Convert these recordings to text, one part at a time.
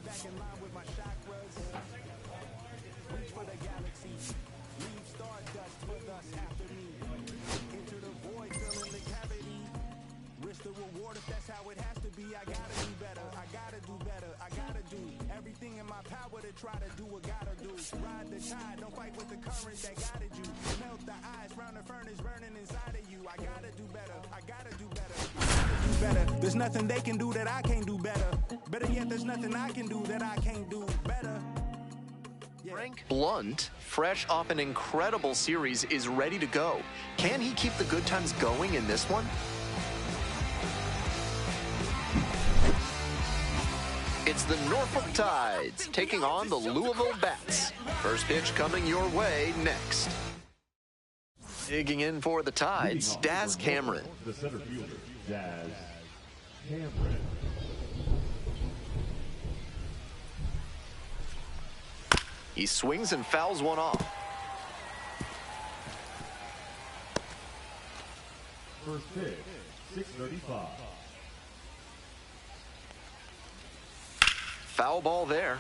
back in line with my chakras. Reach for the galaxy. Leave stardust for thus after me. Enter the void, filling the cavity. Risk the reward if that's how it has to be. I gotta do better. I gotta do better. I gotta do everything in my power to try to do what gotta do. Ride the tide, don't fight with the current that guided you. Melt the ice round the furnace burning inside of you. I gotta do better. I gotta do better. I gotta do better. There's nothing they can do that I can't do better. Better yet, there's nothing I can do that I can't do better. Frank Blunt, fresh off an incredible series, is ready to go. Can he keep the good times going in this one? It's the Norfolk Tides taking on the Louisville Bats. First pitch coming your way next. Digging in for the Tides, Daz Cameron. The center fielder, Daz Cameron. He swings and fouls one off. First pitch, 6:35. Foul ball there.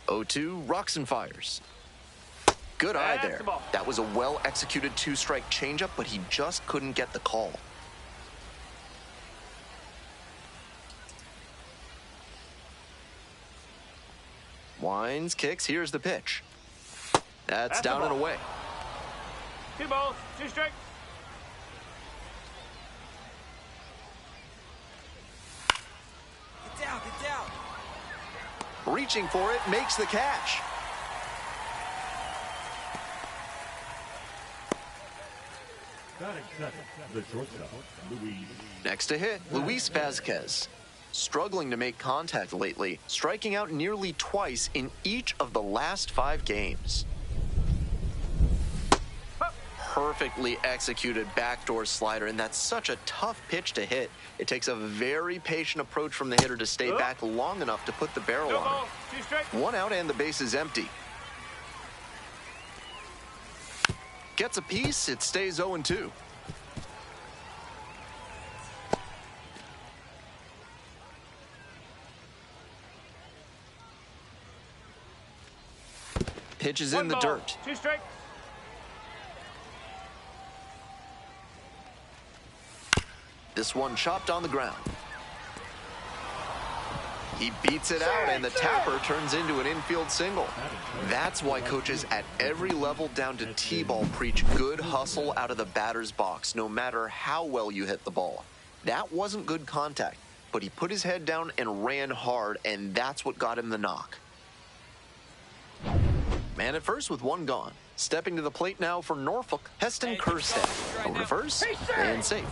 Oh-2 rocks and fires. Good eye there. That was a well-executed two-strike changeup, but he just couldn't get the call. Winds, kicks, here's the pitch. That's down and away. 2 balls, 2 strikes. Get down, get down. Reaching for it, makes the catch. Batting second, the shortstop, Luis. Next to hit, Luis Vazquez. Struggling to make contact lately, striking out nearly twice in each of the last 5 games. Perfectly executed backdoor slider, and that's such a tough pitch to hit. It takes a very patient approach from the hitter to stay back long enough to put the barrel on it. 1 out and the base is empty. Gets a piece, it stays 0-2. Pitch is in the dirt. 2 strikes. This one chopped on the ground. He beats it out, and the tapper turns into an infield single. That's why coaches at every level down to T-ball preach good hustle out of the batter's box, no matter how well you hit the ball. That wasn't good contact, but he put his head down and ran hard, and that's what got him the knock. Man at first with 1 gone. Stepping to the plate now for Norfolk, Heston Kjerstad. A reverse and safe.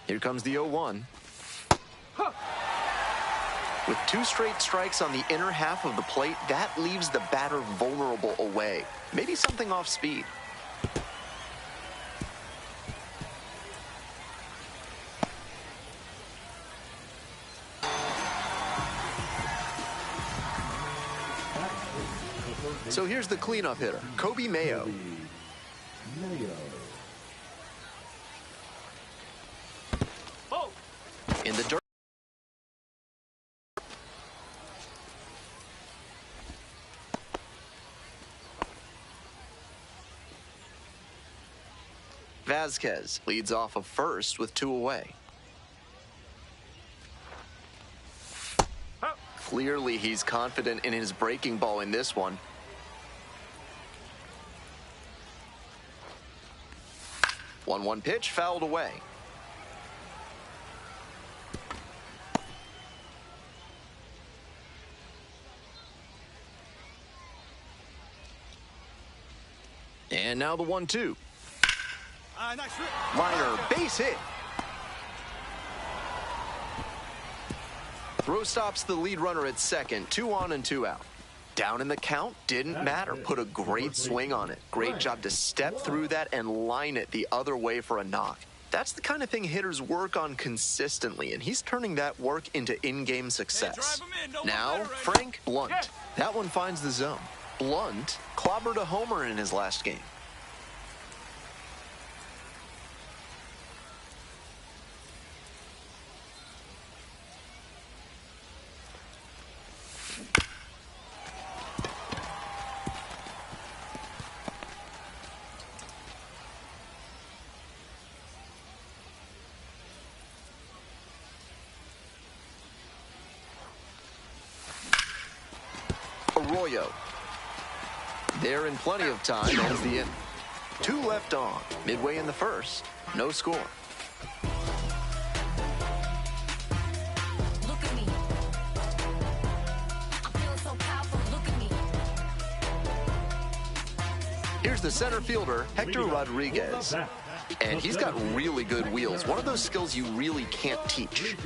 Here comes the 0-1. With 2 straight strikes on the inner half of the plate, that leaves the batter vulnerable away. Maybe something off speed. So here's the cleanup hitter, Kobe Mayo. In the dirt. Vazquez leads off of first with 2 away. Clearly, he's confident in his breaking ball in this one. One pitch fouled away. And now the 1-2. Nice. Liner, base hit. Throw stops the lead runner at second, 2 on and 2 out. Down in the count, didn't matter. Put a great swing on it. Great job to step through that and line it the other way for a knock. That's the kind of thing hitters work on consistently, and he's turning that work into in-game success. Now, Frank Blunt. That one finds the zone. Blunt clobbered a homer in his last game. Arroyo. There in plenty of time ends the inning. 2 left on. Midway in the first. No score. Look at me. I'm feeling so powerful. Look at me. Here's the center fielder, Hector Rodriguez. And he's got really good wheels. One of those skills you really can't teach.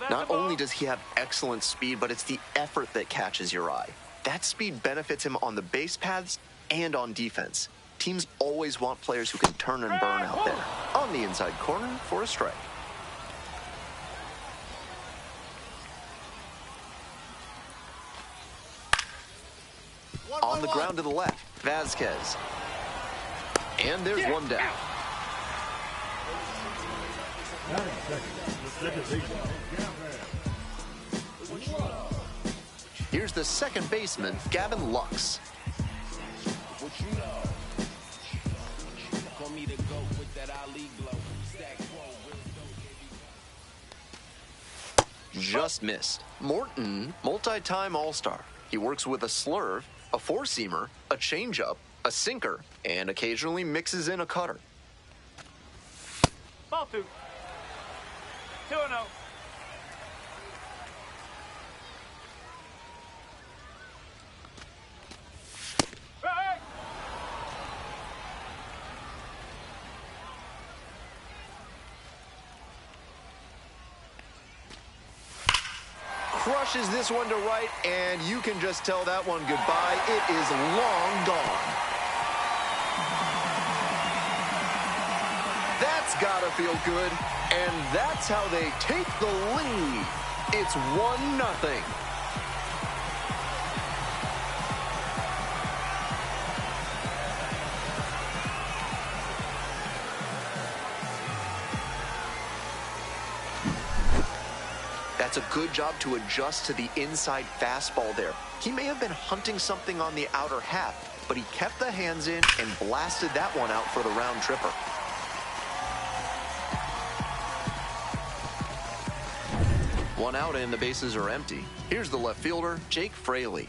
Not only does he have excellent speed, but it's the effort that catches your eye. That speed benefits him on the base paths and on defense. Teams always want players who can turn and burn out there. On the inside corner for a strike. On the ground to the left, Vasquez. And there's one down. Here's the second baseman, Gavin Lux. Just missed. Morton, multi-time All-Star. He works with a slurve, a four-seamer, a changeup, a sinker, and occasionally mixes in a cutter. Ball 2. 2-0. Crushes this one to right, and you can just tell that one goodbye. It is long gone. That's gotta feel good, and that's how they take the lead. It's 1-0. That's a good job to adjust to the inside fastball there. He may have been hunting something on the outer half, but he kept the hands in and blasted that one out for the round tripper. One out and the bases are empty. Here's the left fielder, Jake Fraley.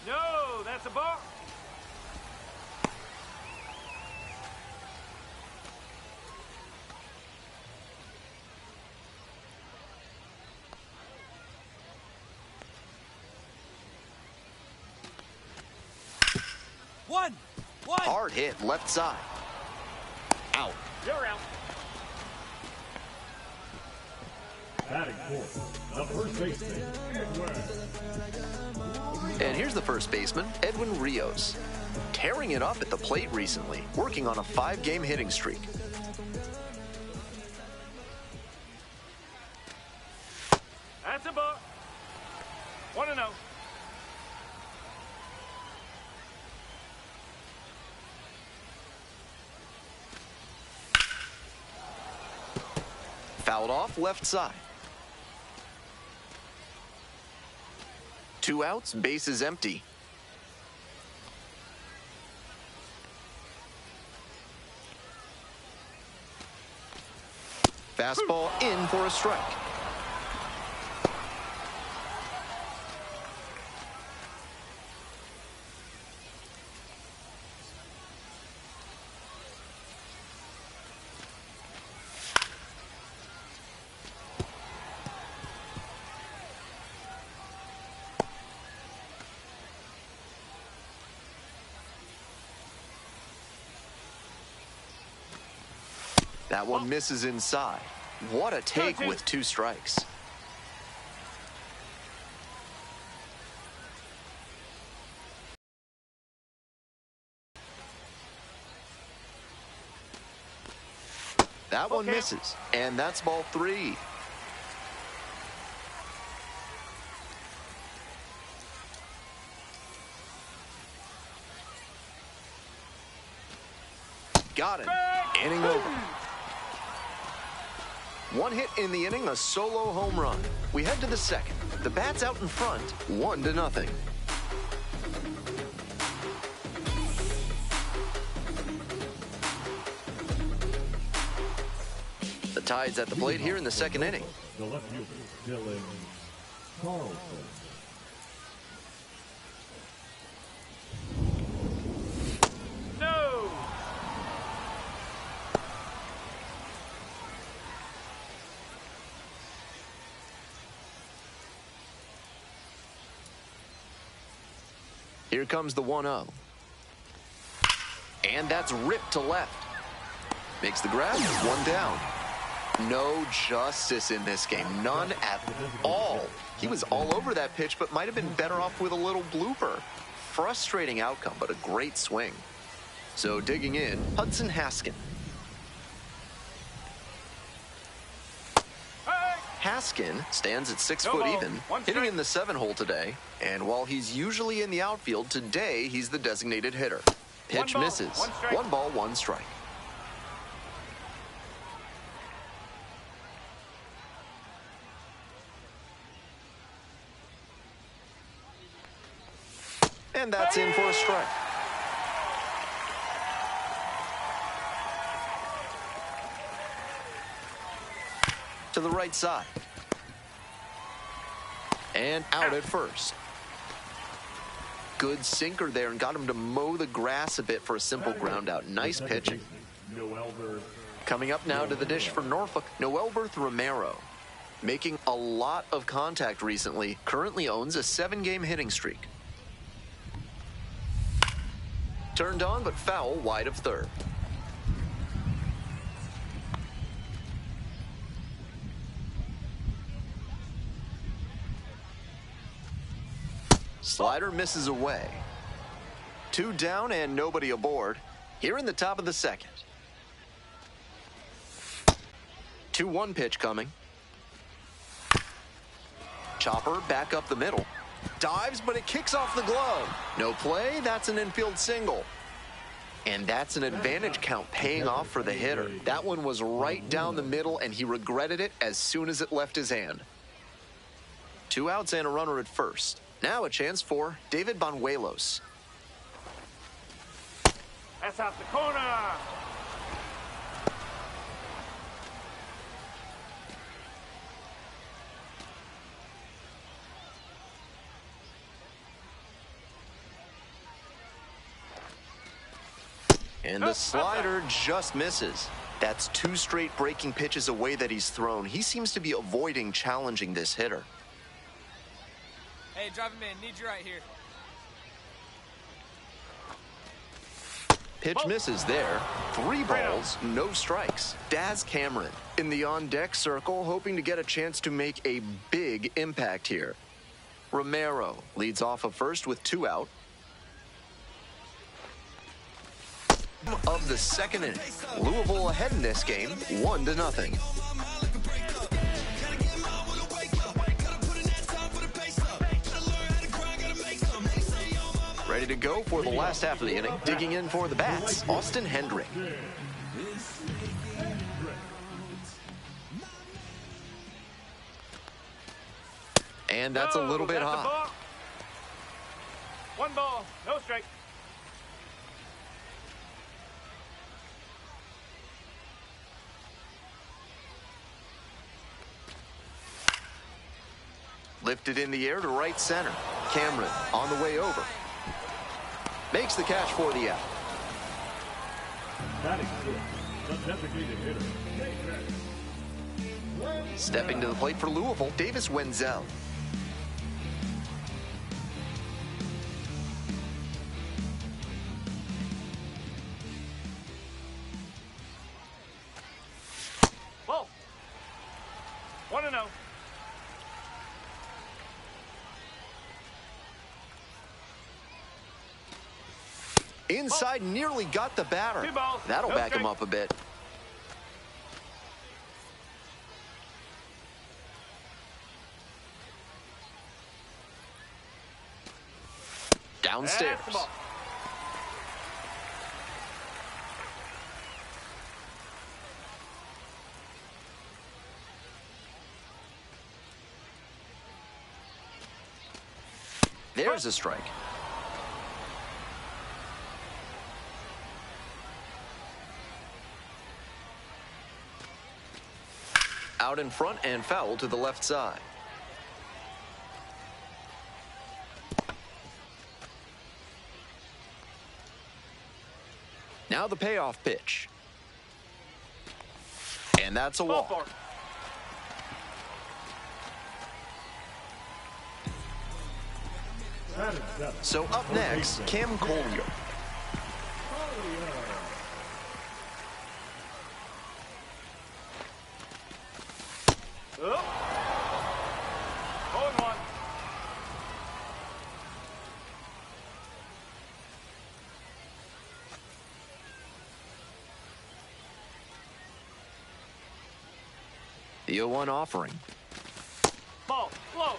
No, that's a ball. One. Hard hit, left side. Out. You're out. Batting fourth, the first baseman, Edwin. And here's the first baseman, Edwin Rios. Tearing it up at the plate recently, working on a 5-game hitting streak. That's a ball. 1-0. Fouled off left side. 2 outs, bases empty. Fastball in for a strike. That one misses inside. What a take with 2 strikes. That one misses, and that's ball 3. Got it. Inning over. 1 hit in the inning, a solo home run. We head to the second. The bat's out in front, 1-0. The Tide's at the plate here in the second inning. The left fielder, Dylan Carlson. No. Here comes the 1-0. And that's ripped to left. Makes the grab, 1 down. No justice in this game, none at all. He was all over that pitch, but might have been better off with a little blooper. Frustrating outcome, but a great swing. So digging in, Hudson Haskin. Haskin stands at 6 foot even, hitting in the 7-hole today. And while he's usually in the outfield, today he's the designated hitter. Pitch misses. 1 ball, 1 strike. And that's in for a strike. To the right side. And out at first. Good sinker there and got him to mow the grass a bit for a simple ground out. Nice pitching. Coming up now to the dish for Norfolk, Noelberth Romero. Making a lot of contact recently. Currently owns a 7-game hitting streak. Turned on, but foul wide of third. Slider misses away. 2 down and nobody aboard. Here in the top of the second. 2-1 pitch coming. Chopper back up the middle. Dives, but it kicks off the glove. No play, that's an infield single. And that's an advantage count paying off for the hitter. That one was right down the middle, and he regretted it as soon as it left his hand. 2 outs and a runner at first. Now a chance for David Banuelos. That's out the corner. And the slider just misses. That's 2 straight breaking pitches away that he's thrown. He seems to be avoiding challenging this hitter. Hey, drive him in. Need you right here. Pitch misses there. 3 balls, no strikes. Daz Cameron in the on-deck circle, hoping to get a chance to make a big impact here. Romero leads off of first with 2 out. Of the second inning, Louisville ahead in this game, 1-0. Ready to go for the last half of the inning. Digging in for the bats, Austin Hendrick. And that's a little bit high. 1 ball, no strike. Lifted in the air to right center. Cameron on the way over. Makes the catch for the out. Stepping to the plate for Louisville, Davis Wenzel. Inside, nearly got the batter. 2 balls. That'll No back him strike. up a bit. Downstairs. That's the ball. There's a strike. Out in front and foul to the left side. Now the payoff pitch. And that's a Ball walk. four. Batting seven. So up next, Cam Collier. Up. 0-1. The 0-1 offering. Ball. Low.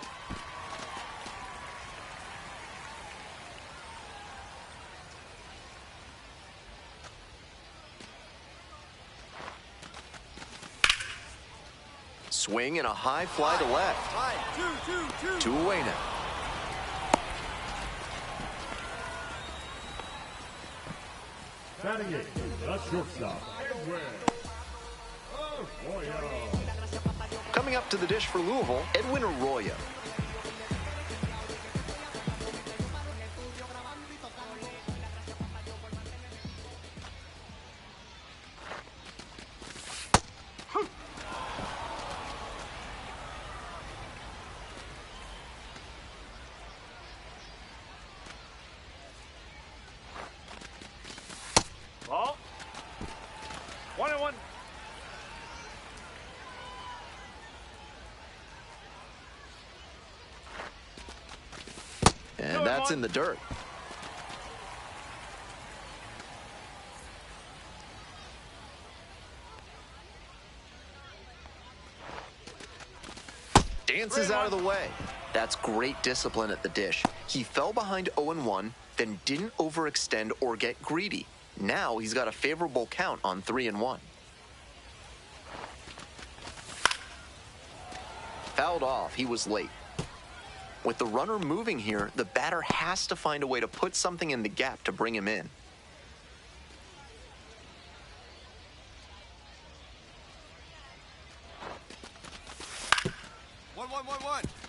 Swing and a high fly to left. 2 away now. Batting eight. The shortstop. Edwin. Arroyo. Coming up to the dish for Louisville, Edwin Arroyo. Ball. 1-1. And that's in the dirt. Dances out of the way. That's great discipline at the dish. He fell behind 0-1, then didn't overextend or get greedy. Now he's got a favorable count on 3-1. Fouled off. He was late. With the runner moving here, the batter has to find a way to put something in the gap to bring him in.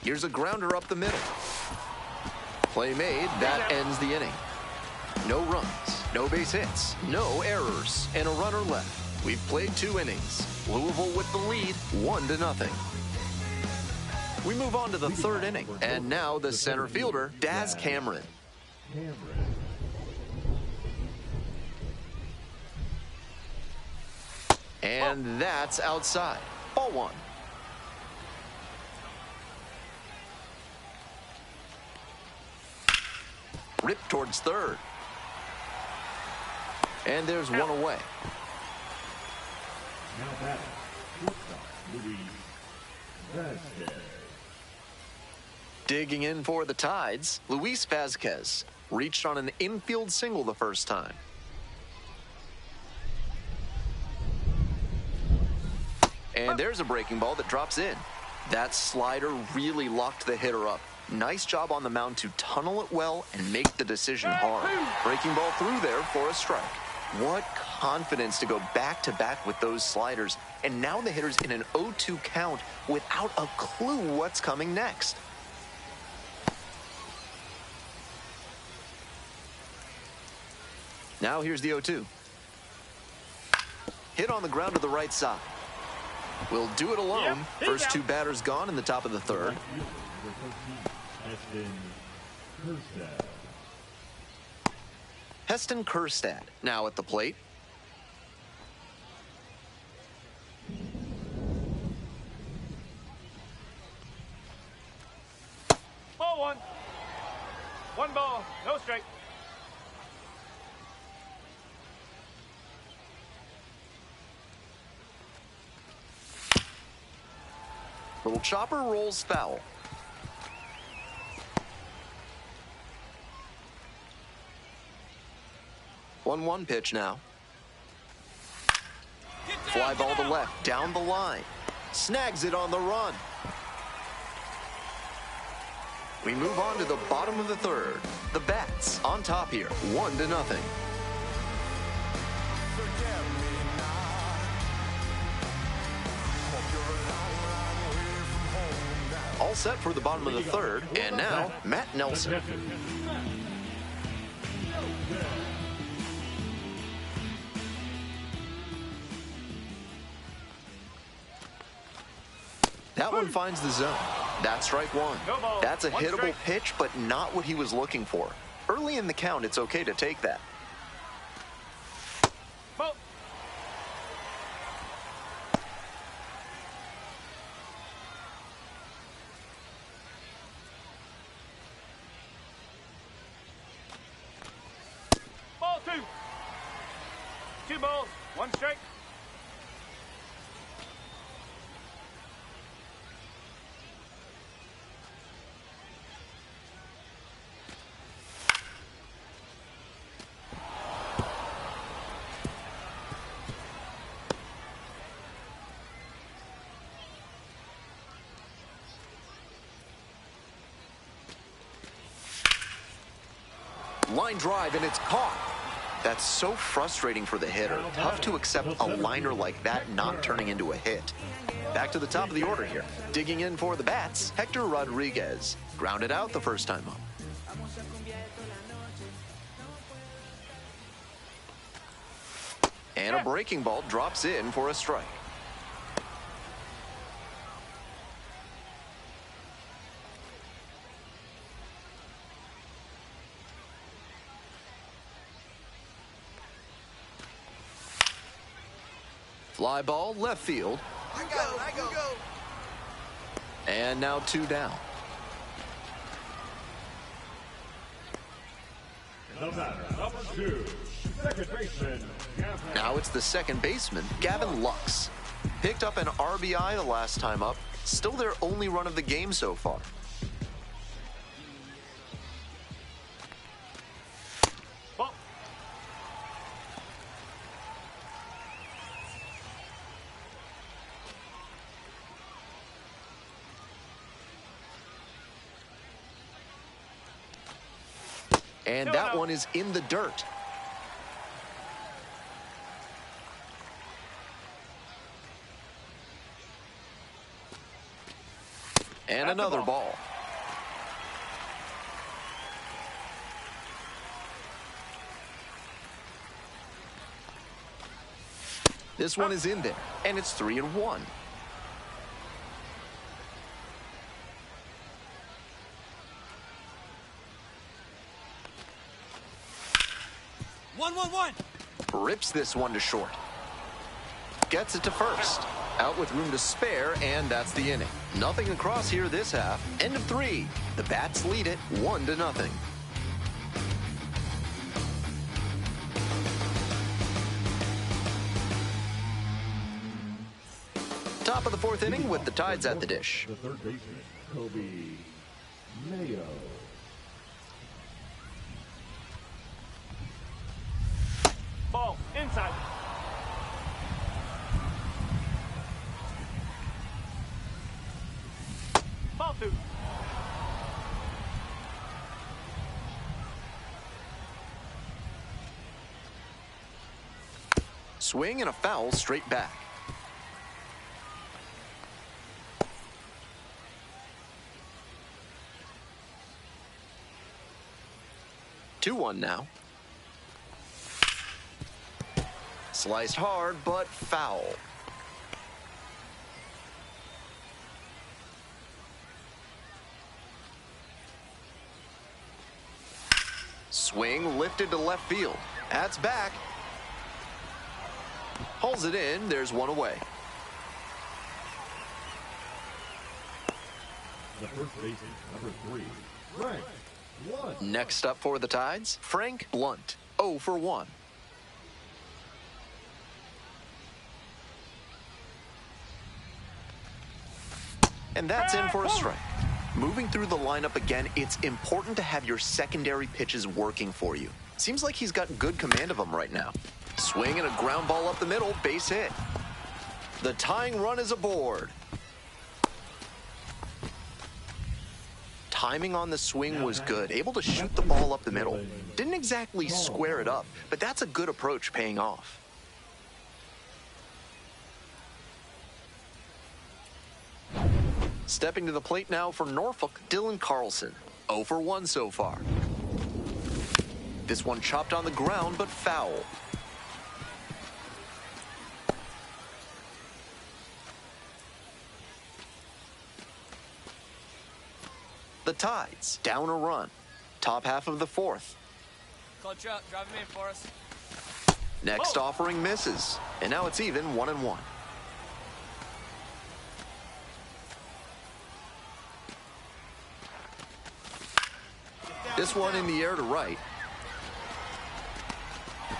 Here's a grounder up the middle. Play made. That ends the inning. No runs, no base hits, no errors, and a runner left. We've played 2 innings. Louisville with the lead, 1-0. We move on to the 3rd inning, and now the center fielder, Daz Cameron. And that's outside. Ball 1. Ripped towards third. And there's one away. Now batting. Shortstop. Luis Vasquez. Digging in for the Tides, Luis Vasquez reached on an infield single the first time. And there's a breaking ball that drops in. That slider really locked the hitter up. Nice job on the mound to tunnel it well and make the decision hard. Breaking ball through there for a strike. What confidence to go back-to-back with those sliders. And now the hitter's in an 0-2 count without a clue what's coming next. Now here's the 0-2. Hit on the ground to the right side. We'll do it alone. First 2 batters gone in the top of the 3rd. Heston Kjerstad now at the plate. Ball 1. 1 ball. No strike. Little chopper rolls foul. One pitch now. Fly ball to left, down the line. Snags it on the run. We move on to the bottom of the third. The Bats on top here, 1-0. All set for the bottom of the third, and now Matt Nelson. That one finds the zone. That's strike one. That's a hittable pitch, but not what he was looking for. Early in the count, it's okay to take that. Ball two. 2 balls, 1 strike. Line drive, and it's caught. That's so frustrating for the hitter. Tough to accept a liner like that not turning into a hit. Back to the top of the order here. Digging in for the Bats, Hector Rodriguez. Grounded out the first time up. And a breaking ball drops in for a strike. Fly ball, left field. I go. And now 2 down. The batter, number 2, second baseman, Gavin. Now it's the second baseman, Gavin Lux. Picked up an RBI the last time up. Still their only run of the game so far. Ball. And that one is in the dirt. And another ball. This one is in there, and it's 3-1. One. Rips this one to short. Gets it to first. Out with room to spare, and that's the inning. Nothing across here this half. End of 3. The Bats lead it 1-0. Top of the 4th inning with the Tides at the dish. The third baseman, Kobe Mayo. Ball inside. Ball 2. Swing and a foul straight back. Two one now. Sliced hard, but foul. Swing lifted to left field. That's back. Hauls it in. There's one away. The first baseman, number 3, Frank Blunt. Next up for the Tides, Frank Blunt. 0 for 1. And that's in for a strike. Moving through the lineup again, it's important to have your secondary pitches working for you. Seems like he's got good command of them right now. Swing and a ground ball up the middle, base hit. The tying run is aboard. Timing on the swing was good, able to shoot the ball up the middle. Didn't exactly square it up, but that's a good approach paying off. Stepping to the plate now for Norfolk, Dylan Carlson. 0 for 1 so far. This one chopped on the ground, but foul. The Tides down a run. Top half of the fourth. Clutch up, drive him in for us. Next offering misses, and now it's even 1-1. This one in the air to right.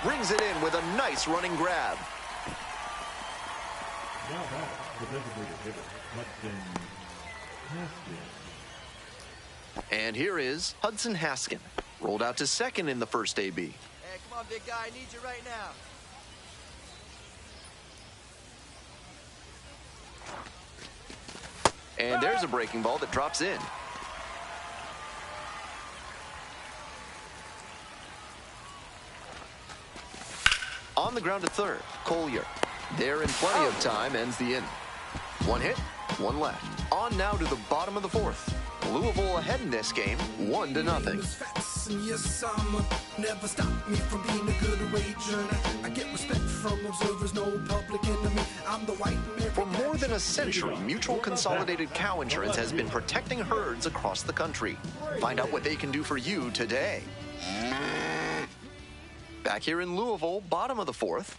Brings it in with a nice running grab. Now back, the designated hitter, Hudson Haskin. And here is Hudson Haskin. Rolled out to second in the first AB. Hey, come on, big guy. I need you right now. And there's a breaking ball that drops in. On the ground at third, Collier. There in plenty of time, ends the inning. One hit, one left. On now to the bottom of the fourth. Louisville ahead in this game, 1-0. Yes, never stop me from being a good wager. I get respect from observers, no public enemy. I'm the white man. For more than a century, Mutual Consolidated Cow Insurance has been protecting herds across the country. Find out what they can do for you today. Back here in Louisville, bottom of the fourth.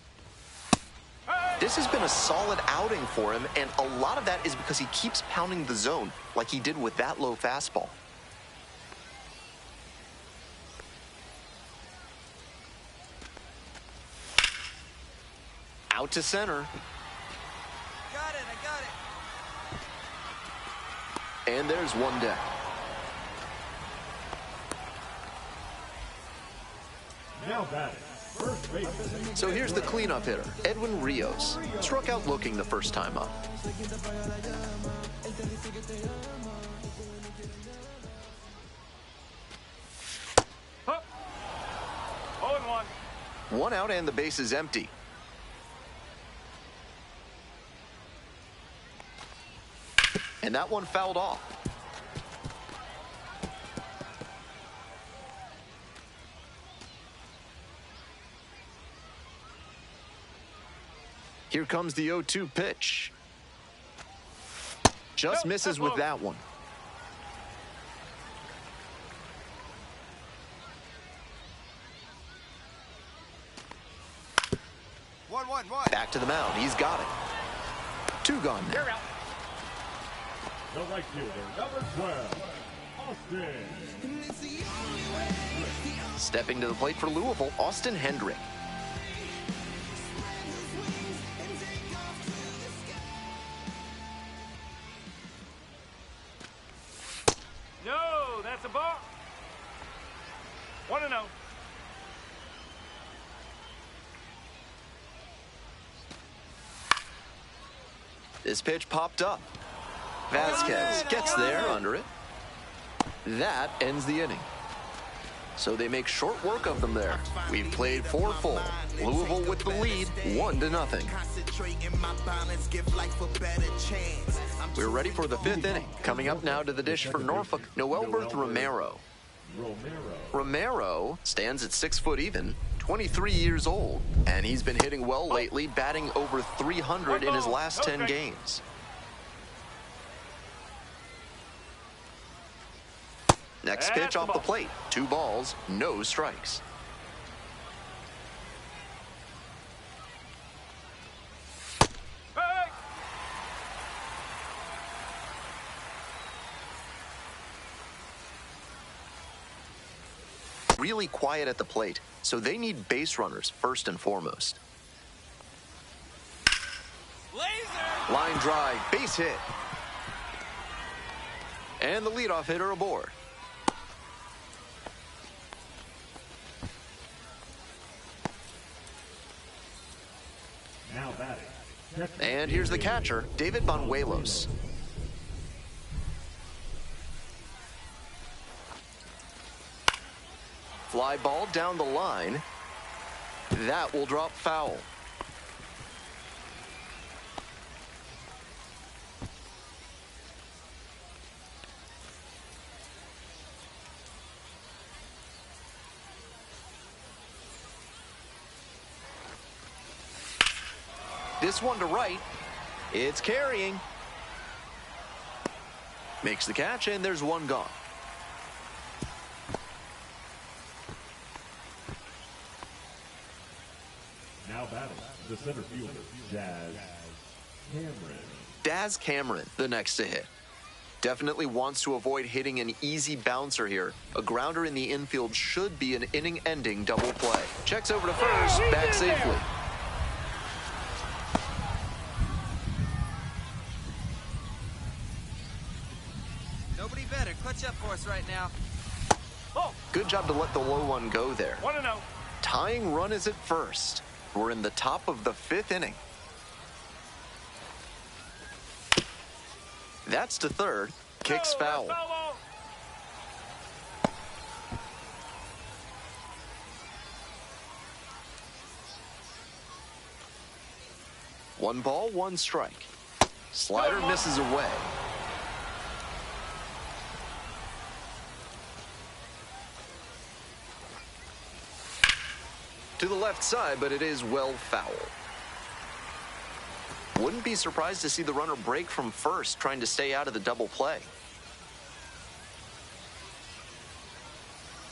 This has been a solid outing for him, and a lot of that is because he keeps pounding the zone like he did with that low fastball. Out to center. Got it, I got it. And there's one down. Now batting, first base. So here's the cleanup hitter, Edwin Rios. Struck out looking the first time up. Huh. 0-1. One out and the base is empty. And that one fouled off. Here comes the 0-2 pitch. Just misses with that one. One. Back to the mound. He's got it. 2 gone now. You're out. The right fielder, number 12, Austin. Stepping to the plate for Louisville, Austin Hendrick. No, that's a ball. 1-0. This pitch popped up. Vasquez gets there under it. That ends the inning. So they make short work of them there. We've played 4 full. Louisville with the lead, 1-0. We're ready for the 5th inning. Coming up now to the dish for Norfolk, Noelberth Romero. Romero stands at 6 foot even, 23 years old, and he's been hitting well lately, batting over 300 in his last 10 games. Next pitch off the plate. 2 balls, no strikes. Hey! Really quiet at the plate, so they need base runners first and foremost. Laser! Line drive, base hit. And the leadoff hitter aboard. Now batting. And here's the catcher, David Banuelos. Fly ball down the line. That will drop foul. This one to right. It's carrying. Makes the catch, and there's one gone. Now batting. The center fielder, Daz Cameron. Daz Cameron, the next to hit. Definitely wants to avoid hitting an easy bouncer here. A grounder in the infield should be an inning-ending double play. Checks over to first, back safely. Nobody better. Clutch up for us right now. Oh, Good job to let the low one go there. 1-0. Tying run is at first. We're in the top of the 5th inning. That's to third. Kicks No, foul. that's foul ball. One ball, one strike. Slider misses away. To the left side, but it is well foul. Wouldn't be surprised to see the runner break from first, trying to stay out of the double play.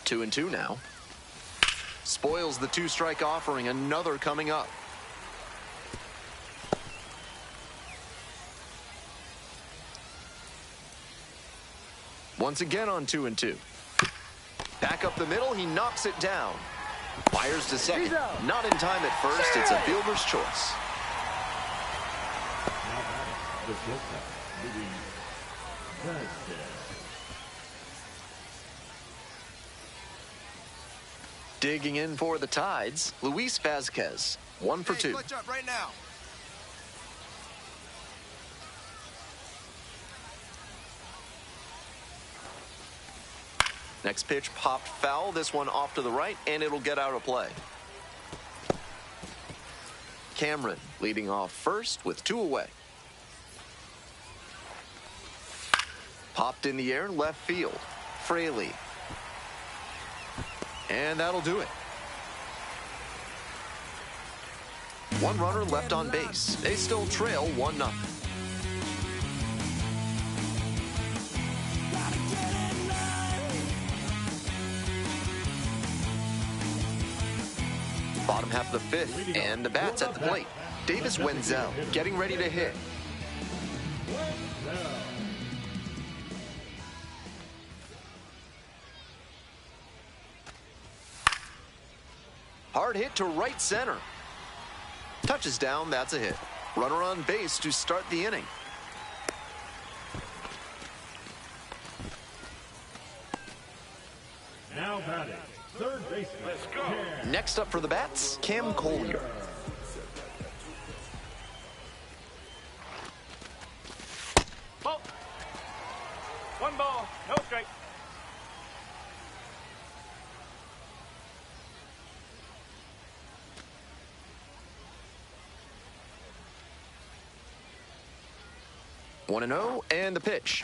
2-2 now. Spoils the 2-strike offering, another coming up. Once again on 2-2. Back up the middle, he knocks it down. Fires to second. Not in time at first, it's a fielder's choice. Now batting. The shortstop, Louis Vasquez. Digging in for the Tides, Luis Vasquez, 1 for 2. Clutch up right now. Next pitch popped foul, this one off to the right, and it'll get out of play. Cameron leading off first with 2 away. Popped in the air, left field. Fraley. And that'll do it. One runner left on base. They still trail 1-0. Bottom half of the 5th, and the bat's at the plate. Davis Wenzel getting ready to hit. Hard hit to right center. Touches down, that's a hit. Runner on base to start the inning. Now batting. Third baseman. Let's go. Next up for the bats, Cam Collier. Ball. 1 ball, no strike. One and 0, and the pitch.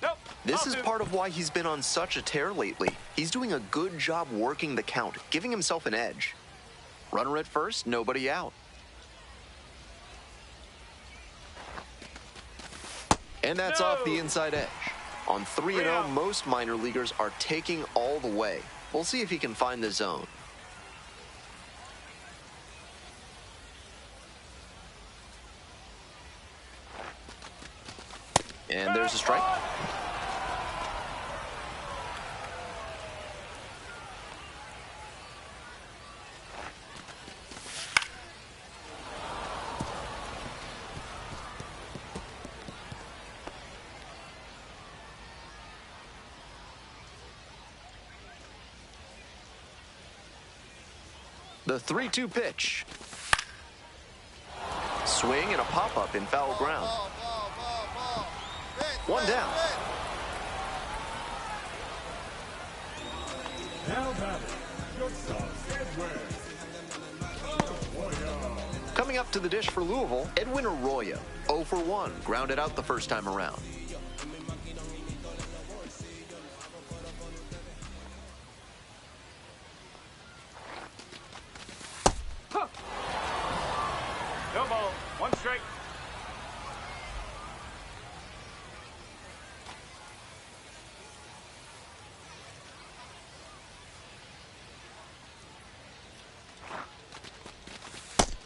Nope. This is part of why he's been on such a tear lately. He's doing a good job working the count, giving himself an edge. Runner at first, nobody out. And that's off the inside edge. On 3-0, most minor leaguers are taking all the way. We'll see if he can find the zone. And there's a strike. The 3-2 pitch. Swing and a pop-up in foul ground. One down. Now batting, shortstop, Edwin. Coming up to the dish for Louisville, Edwin Arroyo, 0 for 1, grounded out the first time around. Huh. No ball. 1 strike.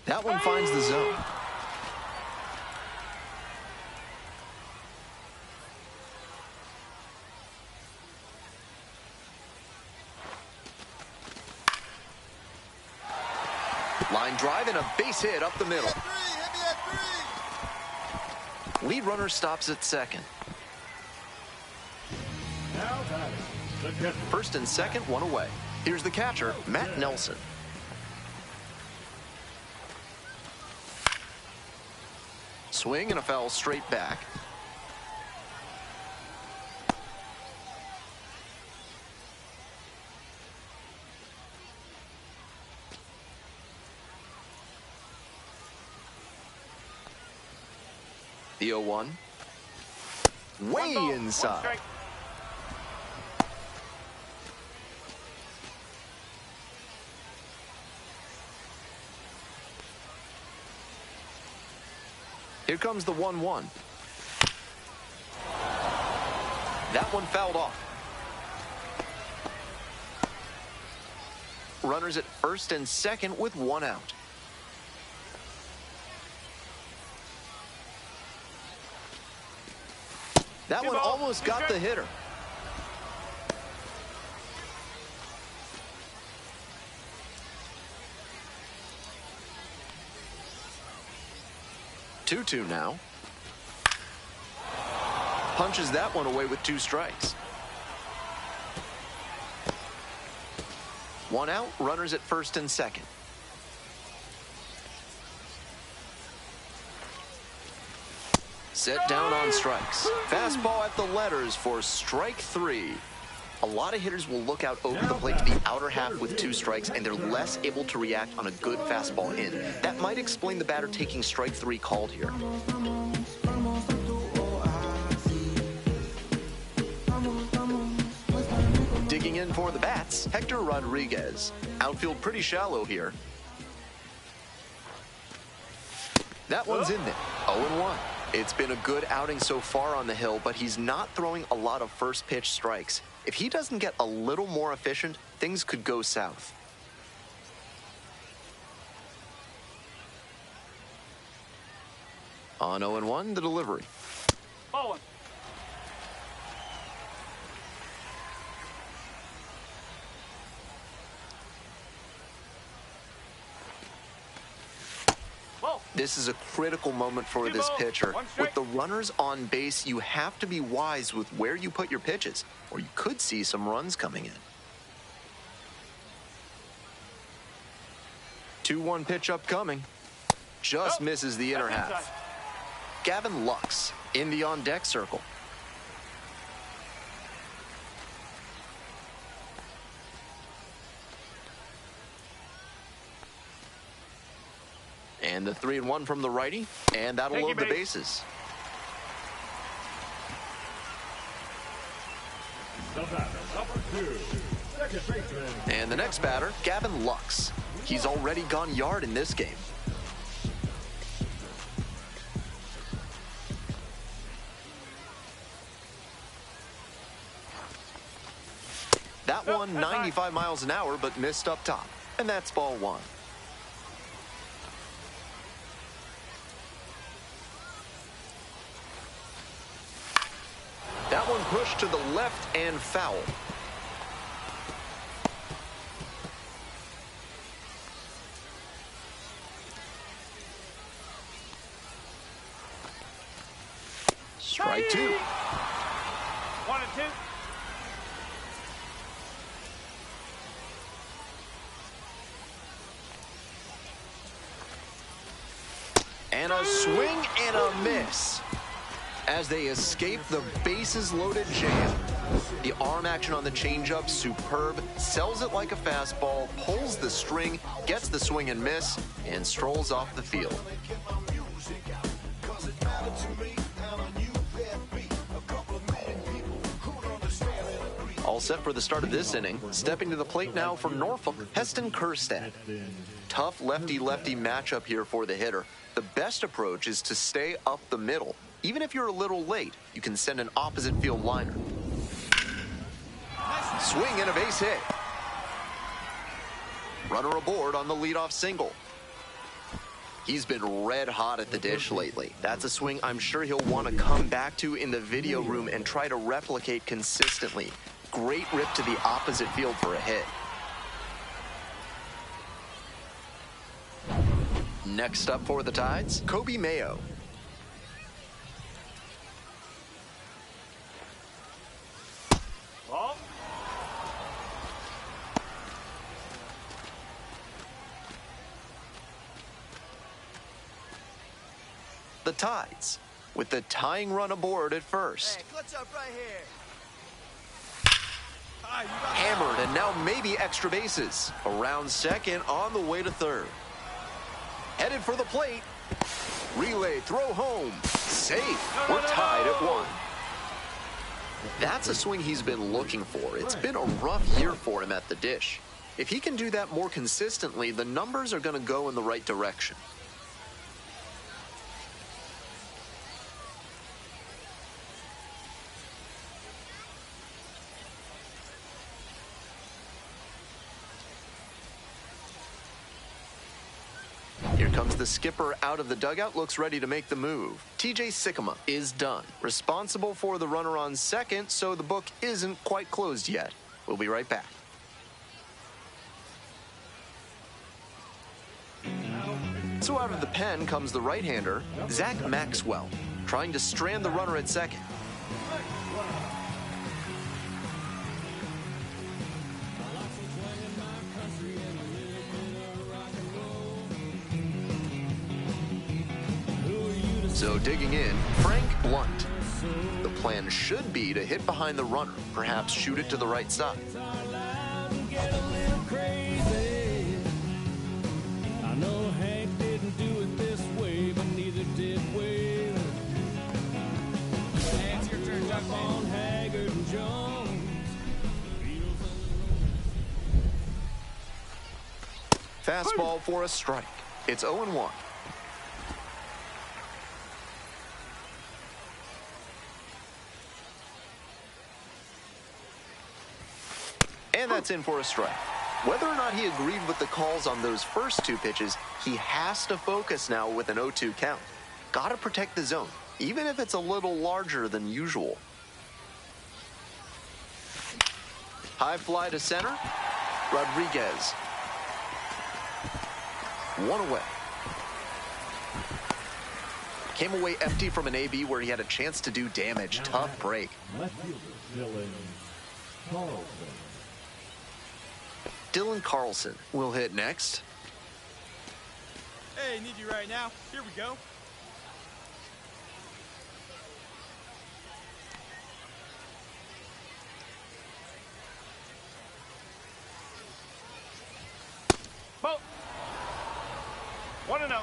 That one finds the zone. Line drive and a base hit up the middle. Lead runner stops at second. Now batting, the catcher. First and second, one away. Here's the catcher, Matt Nelson. Swing and a foul straight back. The 0-1. Way inside. 1 strike. Here comes the 1-1. That one fouled off. Runners at first and second with 1 out. That one almost got the hitter. Two now. Punches that one away with 2 strikes. 1 out, runners at first and second. Set down on strikes. Fastball at the letters for strike 3. A lot of hitters will look out over the plate to the outer half with 2 strikes, and they're less able to react on a good fastball in. That might explain the batter taking strike 3 called here. Digging in for the bats, Hector Rodriguez. Outfield pretty shallow here. That one's in there. 0-1. It's been a good outing so far on the hill, but he's not throwing a lot of first pitch strikes. If he doesn't get a little more efficient, things could go south. On 0-1, the delivery. Ball 1. This is a critical moment for this pitcher. With the runners on base, you have to be wise with where you put your pitches, or you could see some runs coming in. 2-1 pitch upcoming. Just misses the inner half. Gavin Lux in the on-deck circle. And the 3-1 from the righty, and that'll load the bases. And the next batter, Gavin Lux. He's already gone yard in this game. That one 95 miles an hour, but missed up top. And that's ball 1. That one pushed to the left and foul. Strike 2. 1 and 2. And a swing and a miss as they escape the bases-loaded jam. The arm action on the changeup, superb. Sells it like a fastball, pulls the string, gets the swing and miss, and strolls off the field. All set for the start of this inning. Stepping to the plate now for Norfolk, Heston Kjerstad. Tough lefty-lefty matchup here for the hitter. The best approach is to stay up the middle. Even if you're a little late, you can send an opposite field liner. Swing and a base hit. Runner aboard on the leadoff single. He's been red hot at the dish lately. That's a swing I'm sure he'll want to come back to in the video room and try to replicate consistently. Great rip to the opposite field for a hit. Next up for the Tides, Kobe Mayo. Ball. The Tides, with the tying run aboard at first. Hey, clutch up right here. Hammered, and now maybe extra bases. Around second, on the way to third. Headed for the plate. Relay, throw home. Safe. We're tied at 1. That's a swing he's been looking for. It's been a rough year for him at the dish. If he can do that more consistently, the numbers are going to go in the right direction. Here comes the skipper out of the dugout, looks ready to make the move. TJ Sikkema is done. Responsible for the runner on second, so the book isn't quite closed yet. We'll be right back. So out of the pen comes the right-hander, Zach Maxwell, trying to strand the runner at second. So digging in, Frank Blunt. The plan should be to hit behind the runner, perhaps shoot it to the right side. I know Hank didn't do it this way, but neither did Wade. It's your turn, Chuck. On Haggard and Jones. Fastball for a strike. It's 0-1. And that's in for a strike. Whether or not he agreed with the calls on those first 2 pitches, he has to focus now with an 0-2 count. Gotta protect the zone, even if it's a little larger than usual. High fly to center. Rodriguez. 1 away. Came away empty from an AB where he had a chance to do damage. Tough break. Left fielder Dylan Carlson. Dylan Carlson will hit next. Hey, need you right now. Here we go. Ball. 1-0.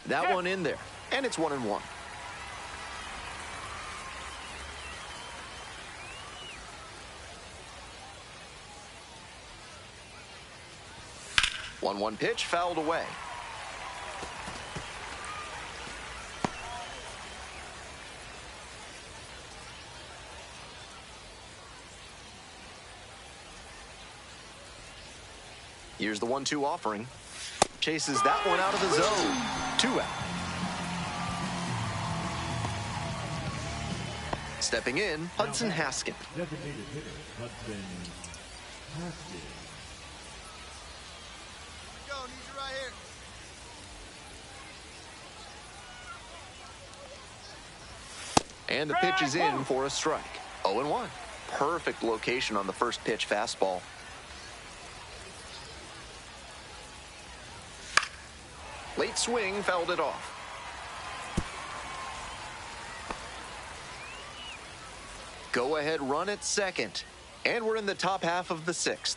That one in there, and it's 1-1. One pitch fouled away. Here's the 1-2 offering. Chases that one out of the zone. 2 out. Stepping in, Hudson Haskin. Designated hitter Hudson Haskin. Go, need you right here. And the pitch is in for a strike. 0-1. Perfect location on the first pitch fastball. Late swing fouled it off. Go ahead run at second. And we're in the top half of the 6th.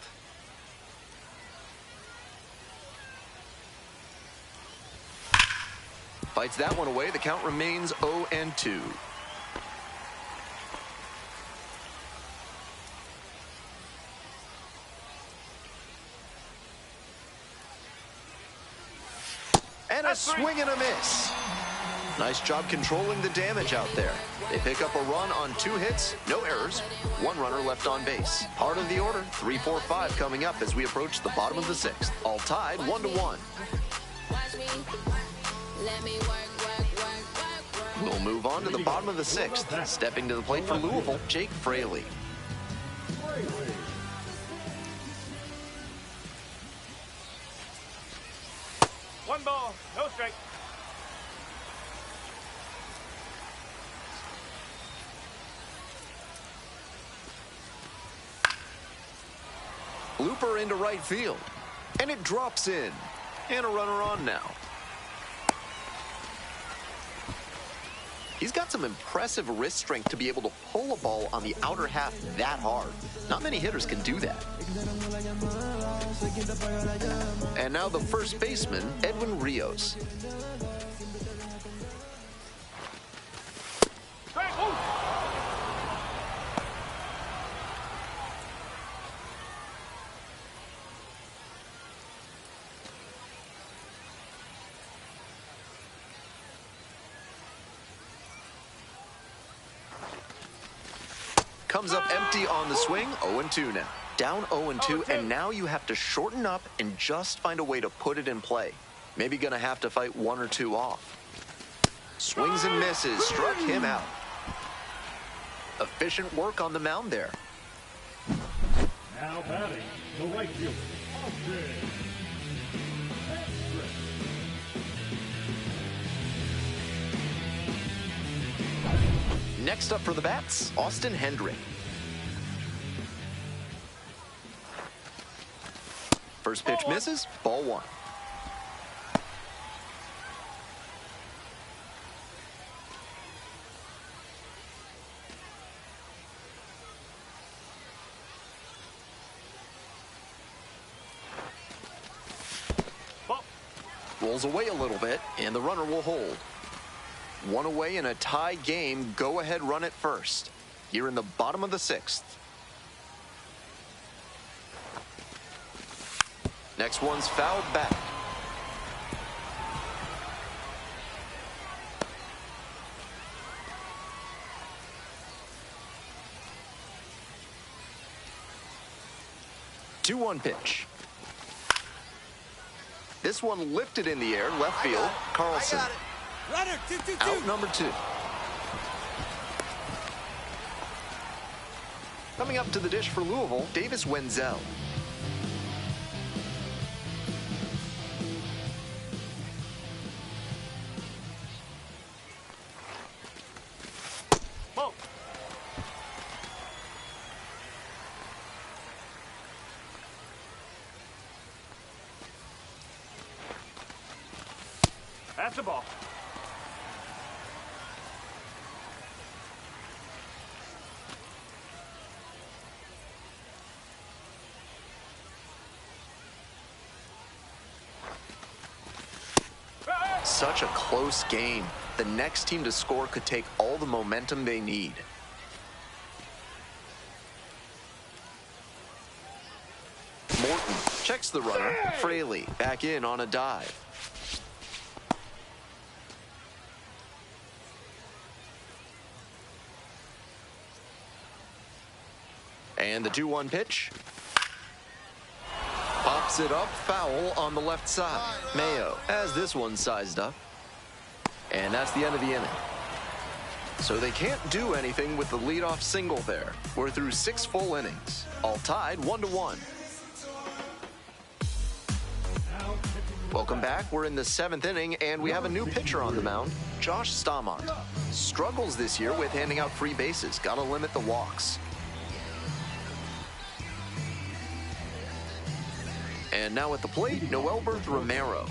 Fights that one away. The count remains 0-2. And a swing and a miss. Nice job controlling the damage out there. They pick up a run on 2 hits, no errors, 1 runner left on base. Part of the order, 3, 4, 5 coming up as we approach the bottom of the 6th. All tied 1-1. We'll move on to the bottom of the 6th. Stepping to the plate for Louisville, Jake Fraley. One ball, no strike. Looper into right field. And it drops in. And a runner on now. He's got some impressive wrist strength to be able to pull a ball on the outer half that hard. Not many hitters can do that. And now the first baseman, Edwin Rios. Comes up empty on the swing, 0-2 now. Down 0-2, and now you have to shorten up and just find a way to put it in play. Maybe gonna have to fight 1 or 2 off. Swings and misses, struck him out. Efficient work on the mound there. Now batting, the right fielder, Austin. Next up for the bats, Austin Hendrick. First pitch misses, ball 1. Rolls away a little bit, and the runner will hold. 1 away in a tie game. Go ahead, run it first. You're in the bottom of the 6th. Next one's fouled back. Two-one pitch. This one lifted in the air, left field, Carlson. Runner, 2-2-2. Out number 2. Coming up to the dish for Louisville, Davis Wenzel. Ball. That's the ball. Such a close game. The next team to score could take all the momentum they need. Morton checks the runner. Fraley back in on a dive. And the 2-1 pitch. Pops it up, foul on the left side. Mayo has this one sized up. And that's the end of the inning. So they can't do anything with the leadoff single there. We're through 6 full innings. All tied 1-1. Welcome back. We're in the 7th inning, and we have a new pitcher on the mound, Josh Staumont. Struggles this year with handing out free bases. Got to limit the walks. And now at the plate, Noelberth Romero.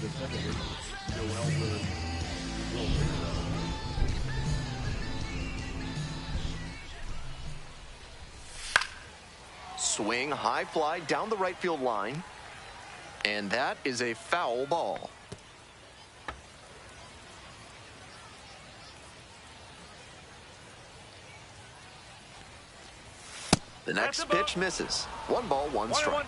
Swing, high fly down the right field line. And that is a foul ball. The next pitch misses. 1 ball, 1 strike.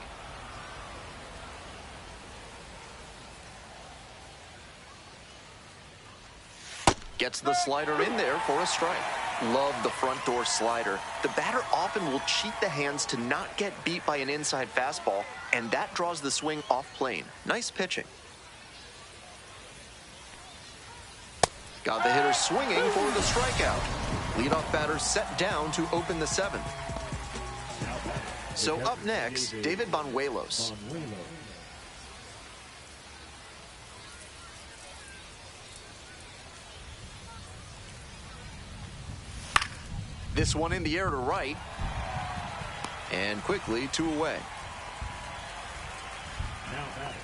Gets the slider in there for a strike. Love the front door slider. The batter often will cheat the hands to not get beat by an inside fastball, and that draws the swing off plane. Nice pitching. Got the hitter swinging for the strikeout. Leadoff batter set down to open the 7th. So up next, David Banuelos. This one in the air to right. And quickly 2 away. Now batting,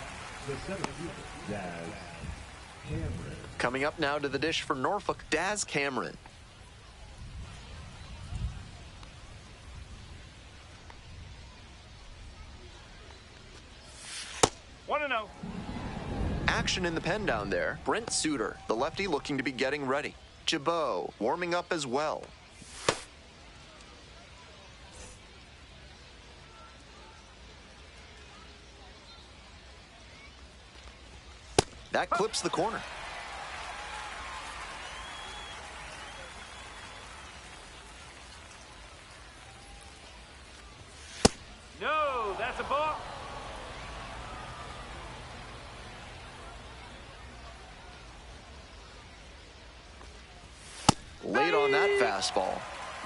the center fielder, Daz Cameron. Coming up now to the dish for Norfolk, Daz Cameron. One and 0. Action in the pen down there. Brent Suter, the lefty, looking to be getting ready. Jabot warming up as well. That clips the corner. No, that's a ball. Late on that fastball.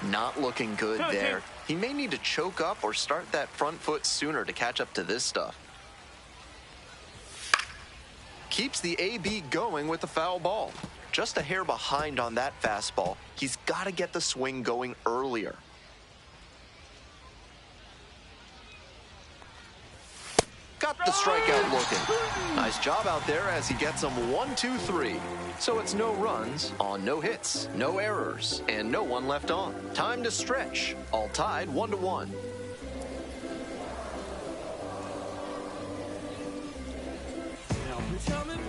Not looking good there. He may need to choke up or start that front foot sooner to catch up to this stuff. Keeps the AB going with the foul ball. Just a hair behind on that fastball. He's got to get the swing going earlier. Got the strikeout looking. Nice job out there as he gets them 1, 2, 3. So it's no runs on no hits, no errors, and no one left on. Time to stretch. All tied 1-1.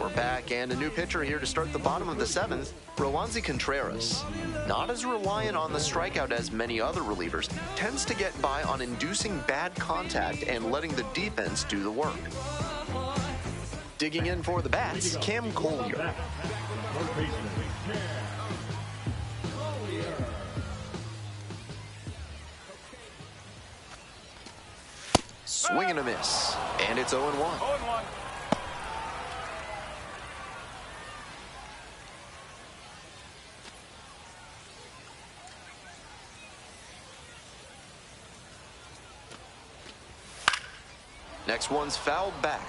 We're back, and a new pitcher here to start the bottom of the 7th, Roansy Contreras. Not as reliant on the strikeout as many other relievers, tends to get by on inducing bad contact and letting the defense do the work. Digging in for the bats, Cam Collier. Swing and a miss, and it's 0-1. 0-1. Next one's fouled back.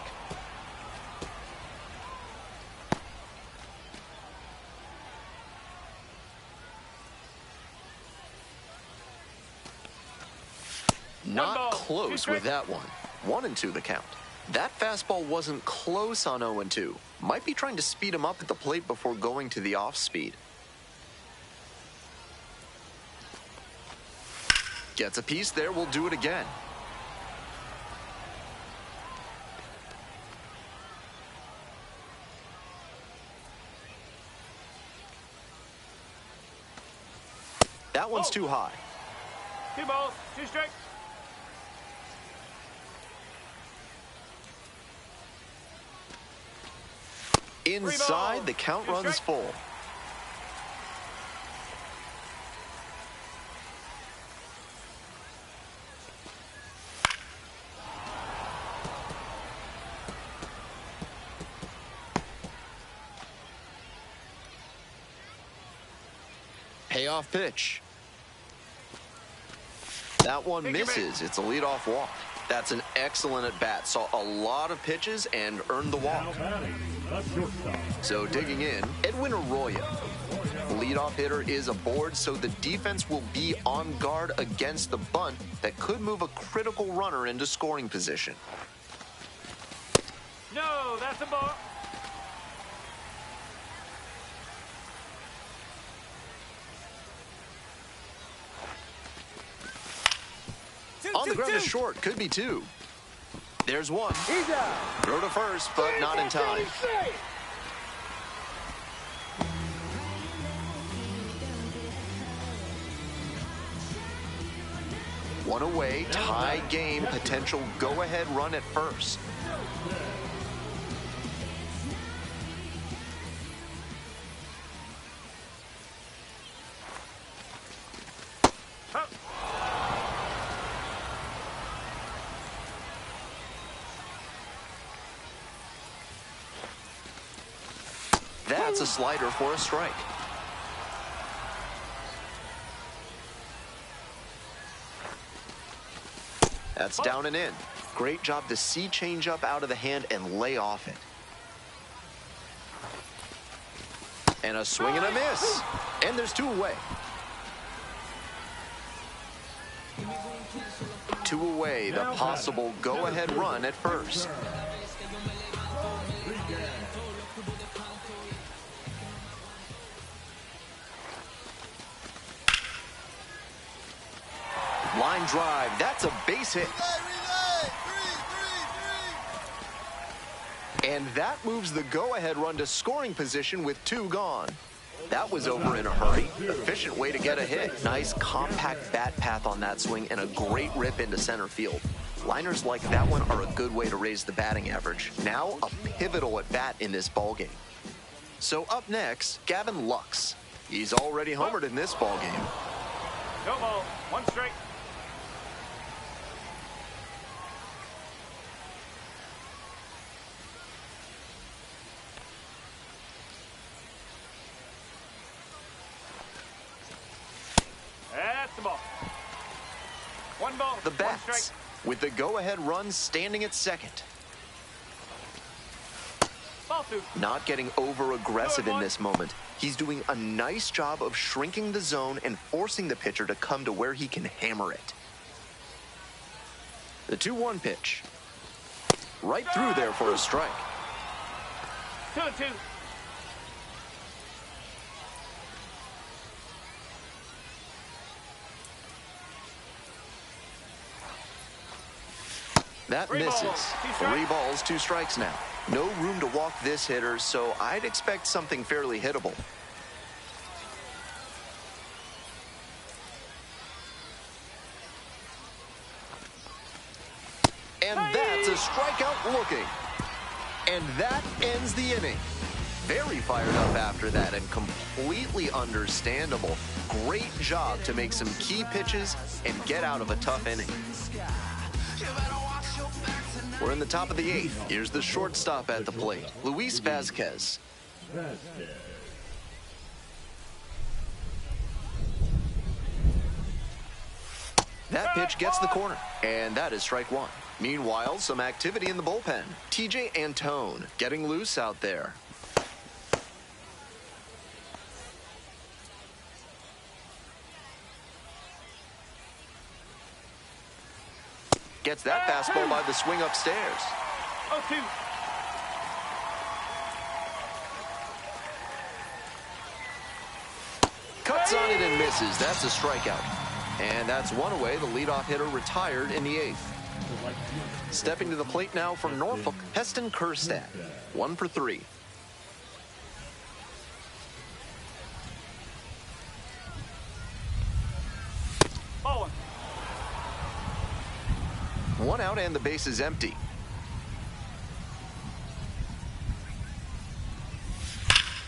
Not close with that one. 1-2 the count. That fastball wasn't close on 0-2. Might be trying to speed him up at the plate before going to the off speed. Gets a piece there, we'll do it again. That one's too high. 2 balls, 2 strikes. Inside, the count runs full. Payoff pitch. That one misses. It's a leadoff walk. That's an excellent at-bat. Saw a lot of pitches and earned the walk. Now batting, the shortstop. So digging in, Edwin Arroyo. The leadoff hitter is aboard, so the defense will be on guard against the bunt that could move a critical runner into scoring position. No, that's a ball. On the ground is short, could be two. There's one. He's out. Throw to first, but not in time. One away, tie game, potential go-ahead run at first. That's a slider for a strike. That's down and in. Great job to see changeup out of the hand and lay off it. And a swing and a miss. And there's two away. Two away, the possible go-ahead run at first. Line drive, that's a base hit. And that moves the go-ahead run to scoring position with two gone. That was over in a hurry. Efficient way to get a hit. Nice compact bat path on that swing and a great rip into center field. Liners like that one are a good way to raise the batting average. Now a pivotal at bat in this ballgame. So up next, Gavin Lux. He's already homered in this ballgame. No ball. One strike. That's the ball. One ball. The One bats, strike. with the go-ahead run standing at second. Ball two. Not getting over-aggressive in this moment. He's doing a nice job of shrinking the zone and forcing the pitcher to come to where he can hammer it. The 2-1 pitch. Right through there for a strike. 2-2. That misses. 3 balls, 2 strikes now. No room to walk this hitter, so I'd expect something fairly hittable. And that's a strikeout looking. And that ends the inning. Very fired up after that and completely understandable. Great job to make some key pitches and get out of a tough inning. We're in the top of the 8th. Here's the shortstop at the plate, Luis Vazquez. That pitch gets the corner, and that is strike 1. Meanwhile, some activity in the bullpen. TJ Antone getting loose out there. Gets that fastball by the swing upstairs. 0-2. Cuts on it and misses. That's a strikeout. And that's one away. The leadoff hitter retired in the 8th. Stepping to the plate now from Norfolk, Heston Kjerstad. 1 for 3. Ball 1. 1 out and the base is empty.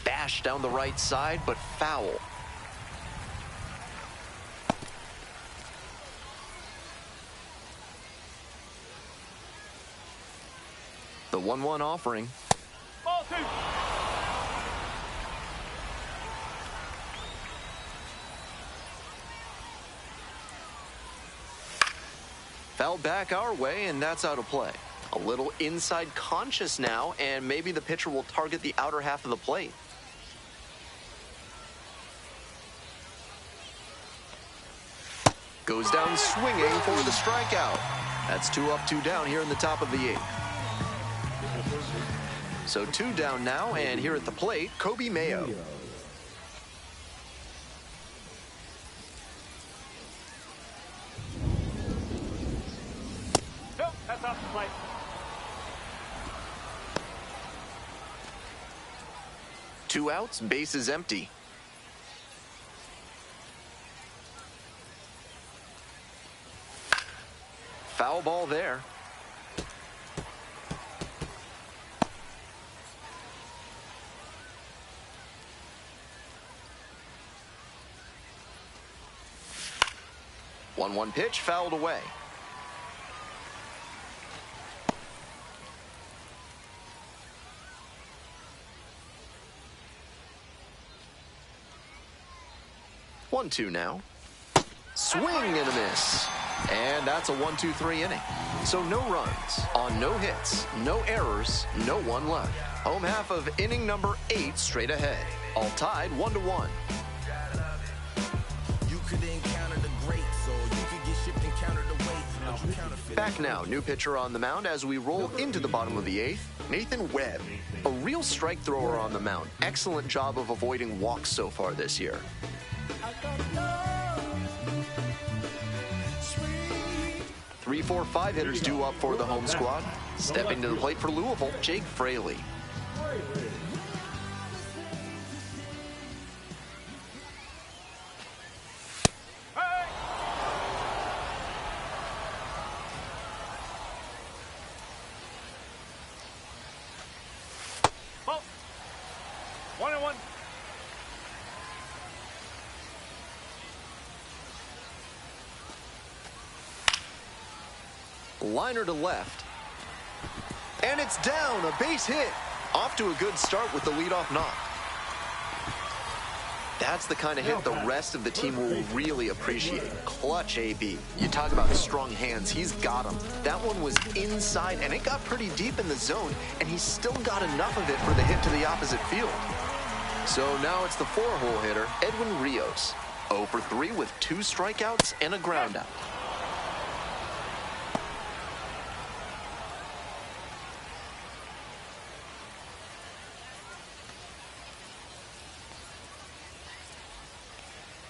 Bash down the right side, but foul. The 1-1 offering. Ball 2. Foul back our way, and that's out of play. A little inside conscious now, and maybe the pitcher will target the outer half of the plate. Goes down swinging for the strikeout. That's 2 up, 2 down here in the top of the 8th. So 2 down now, and here at the plate, Kobe Mayo. Nope, that's off the plate. Two outs, base is empty. Foul ball there. One pitch fouled away. One, 2 now. Swing and a miss. And that's a 1-2-3 inning. So no runs on no hits, no errors, no one left. Home half of inning number 8 straight ahead. All tied 1-1. You could encounter the greats, or you could get shipped and counter the weight. But you counterfeit. Back now, new pitcher on the mound as we roll into the bottom of the 8th, Nathan Webb. A real strike thrower on the mound. Excellent job of avoiding walks so far this year. 3, 4, 5 hitters due up for the home squad. Stepping to the plate for Louisville, Jake Fraley. Ball. 1-1. Liner to left. And it's down, a base hit. Off to a good start with the leadoff knock. That's the kind of hit the rest of the team will really appreciate. Clutch AB. You talk about strong hands, he's got them. That one was inside, and it got pretty deep in the zone, and he still got enough of it for the hit to the opposite field. So now it's the 4-hole hitter, Edwin Rios. 0 for 3 with 2 strikeouts and a groundout.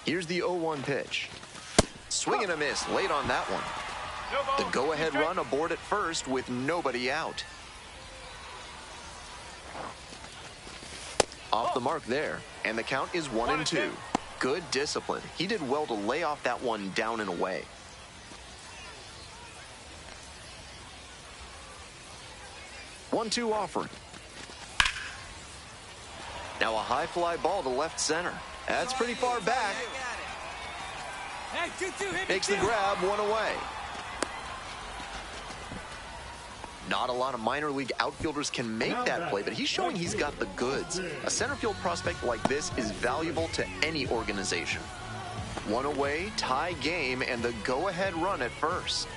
Here's the 0-1 pitch. Swing and a miss late on that one. The go-ahead run aboard at first with nobody out. Off the mark there, and the count is 1-2. Good discipline. He did well to lay off that one down and away. One-two offering. Now a high fly ball to left center. That's pretty far back. Makes the grab, 1 away. Not a lot of minor league outfielders can make that play, but he's showing he's got the goods. A center field prospect like this is valuable to any organization. 1 away, tie game, and the go-ahead run at first.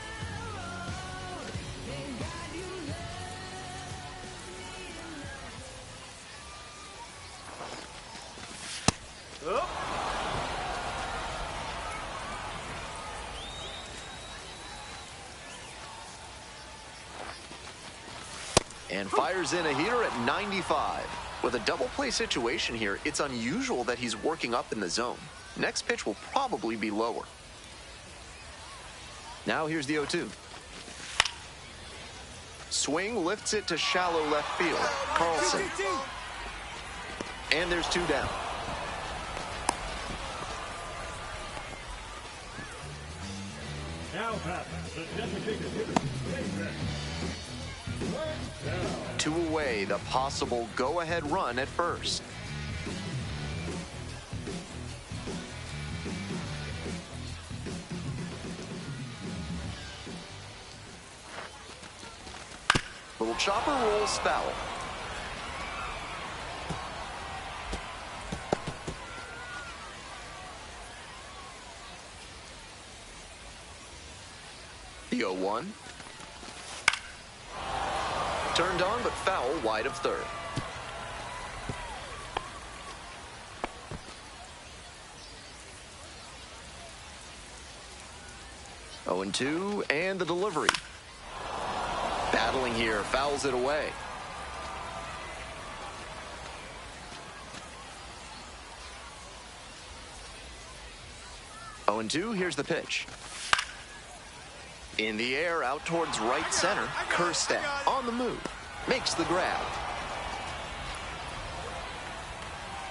And fires in a heater at 95. With a double play situation here, it's unusual that he's working up in the zone. Next pitch will probably be lower. Now here's the 0-2. Swing lifts it to shallow left field. Carlson. And there's 2 down. Now happens the designated hitter. 2 away, the possible go-ahead run at first. Little chopper rolls foul. The 0-1. Turned on, but foul wide of third. 0-2, and the delivery. Battling here, fouls it away. Oh, and 2, here's the pitch. In the air, out towards right center, Kerstad on the move, makes the grab.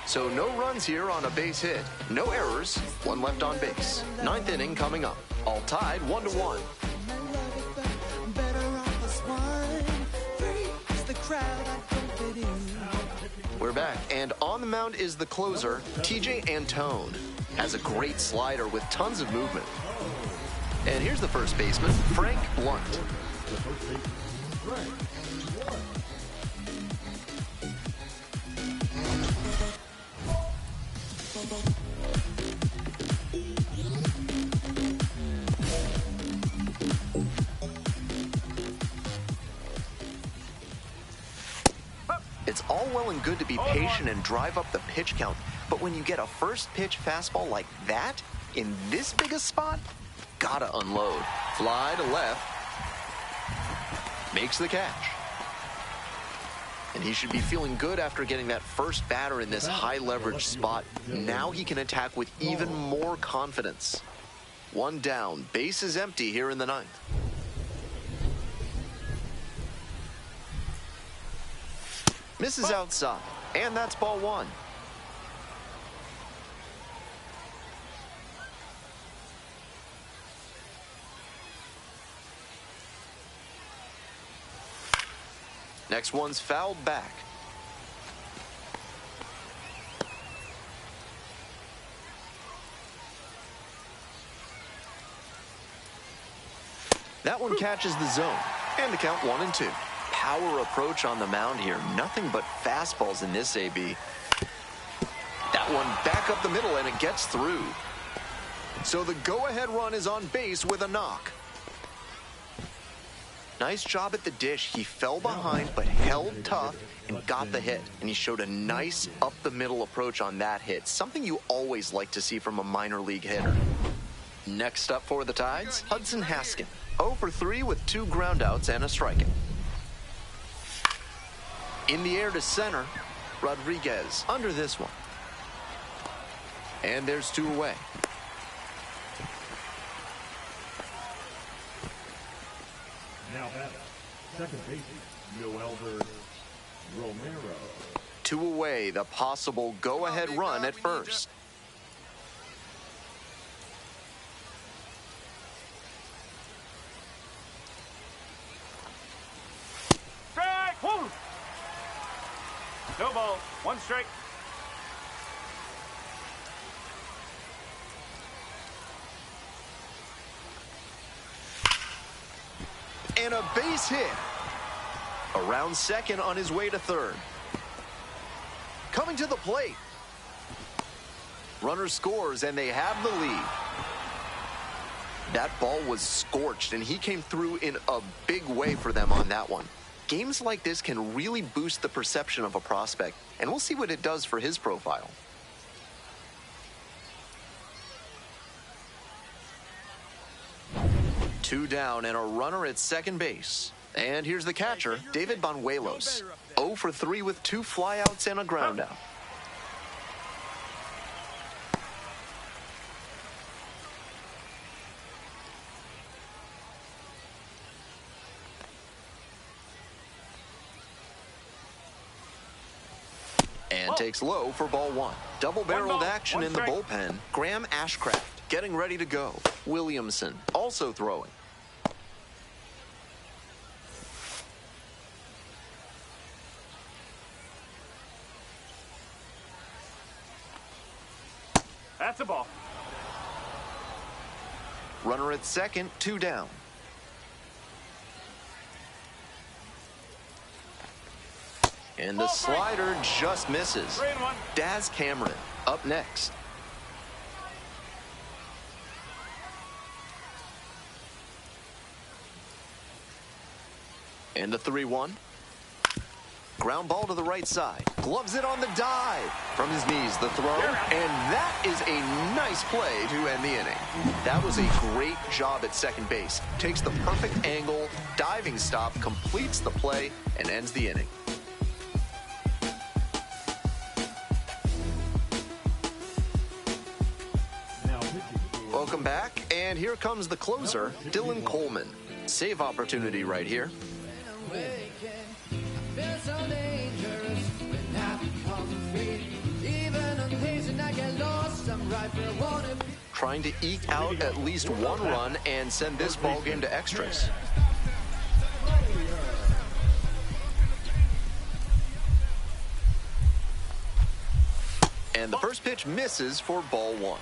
So no runs here on a base hit, no errors, one left on base. Ninth inning coming up, all tied 1-1. We're back, and on the mound is the closer, TJ Antone. Has a great slider with tons of movement. And here's the first baseman, Frank Blunt. It's all well and good to be patient and drive up the pitch count, but when you get a first pitch fastball like that, in this big a spot, gotta unload. Fly to left. Makes the catch. And he should be feeling good after getting that first batter in this high leverage spot. Now he can attack with even more confidence. One down, base is empty here in the ninth. Misses outside, and that's ball one. Next one's fouled back. That one catches the zone, and the count 1-2. Power approach on the mound here. Nothing but fastballs in this AB. That one back up the middle, and it gets through. So the go-ahead run is on base with a knock. Nice job at the dish. He fell behind but held tough and got the hit. And he showed a nice up-the-middle approach on that hit. Something you always like to see from a minor league hitter. Next up for the Tides, Hudson Haskin. 0 for 3 with 2 groundouts and a strikeout. In the air to center, Rodriguez under this one. And there's 2 away. Now batting, second baseman, Noelber Romero. 2 away, the possible go-ahead run at first. Strike! Woo! No ball, 1 strike. And a base hit. Around second on his way to third. Coming to the plate. Runner scores, and they have the lead. That ball was scorched, and he came through in a big way for them on that one. Games like this can really boost the perception of a prospect, and we'll see what it does for his profile. Two down and a runner at second base. And here's the catcher, David Banuelos. 0 for 3 with 2 flyouts and a groundout. And takes low for ball 1. Double-barreled action in the bullpen. Graham Ashcraft getting ready to go. Williamson also throwing. That's a ball. Runner at second, 2 down. And the slider just misses. 3-1. Daz Cameron up next. And the 3-1. Ground ball to the right side. Gloves it on the dive. From his knees, the throw. And that is a nice play to end the inning. That was a great job at second base. Takes the perfect angle, diving stop, completes the play, and ends the inning. Welcome back, and here comes the closer, Dylan Coleman. Save opportunity right here. Trying to eke out at least one run and send this ball game to extras. And the first pitch misses for ball one.